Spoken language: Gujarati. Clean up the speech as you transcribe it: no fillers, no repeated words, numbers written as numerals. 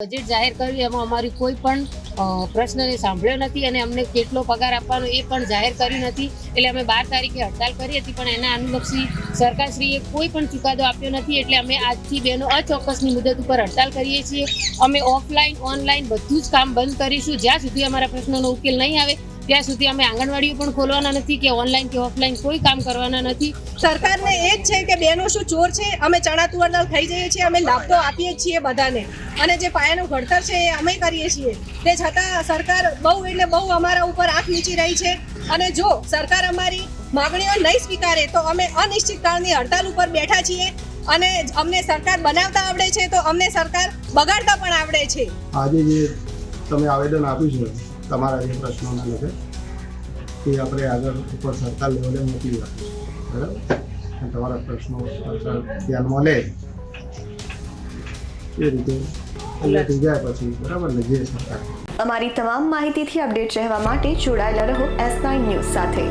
બજેટ જાહેર કર્યું એમાં અમારી કોઈ પણ પ્રશ્નને સાંભળ્યો નથી અને અમને કેટલો પગાર આપવાનો એ પણ જાહેર કર્યું નથી. એટલે અમે 12 તારીખે હડતાલ કરી હતી, પણ એના અનુલક્ષી સરકારશ્રીએ કોઈ પણ ચુકાદો આપ્યો નથી. એટલે અમે આજથી બેનો અચોક્કસની મુદત ઉપર હડતાલ કરીએ છીએ. અમે ઓફલાઈન ઓનલાઈન બધું જ કામ બંધ કરીશું. જ્યાં સુધી અમારા પ્રશ્નોનો ઉકેલ નહીં આવે ત્યાં સુધી અમે આંગણવાડીઓ પણ ખોલવાના નથી કે ઓનલાઈન કે ઓફલાઈન કોઈ કામ કરવાના નથી. સરકારને એ જ છે કે બહેનો શું ચોર છે? અમે ચણા તુવર દાળ ખાઈ જઈએ છીએ, અમે લાભ તો આપીએ જ છીએ બધાને, અને જે પાયાનું ઘડતર છે એ અમે કરીએ છીએ. તે છતાં સરકાર બહુ એટલે બહુ અમારા ઉપર આંખ નીચી રહી છે. અને જો સરકાર અમારી માગણીઓ નહીં સ્વીકારે તો અમે અનિશ્ચિતકાળની હડતાલ ઉપર બેઠા છીએ. અને અમને સરકાર બનાવતા આવડે છે તો અમને સરકાર બગાડતા પણ આવડે છે. આજે જે તમે આવેદન આપ્યું છે તમારા જે પ્રશ્નોના લીધે તે આપણે આગળ ઉપર સરકાર લેવલે મોકલી આપીશું, બરાબર? અને તમારા પ્રશ્નો સરકાર ધ્યાનમાં લે એ રીતે થઈ જાય પછી, બરાબર ને? જે સરકાર અમારી તમામ માહિતીથી અપડેટ રહેવા માટે જોડાયેલા રહો S9 ન્યૂઝ સાથે.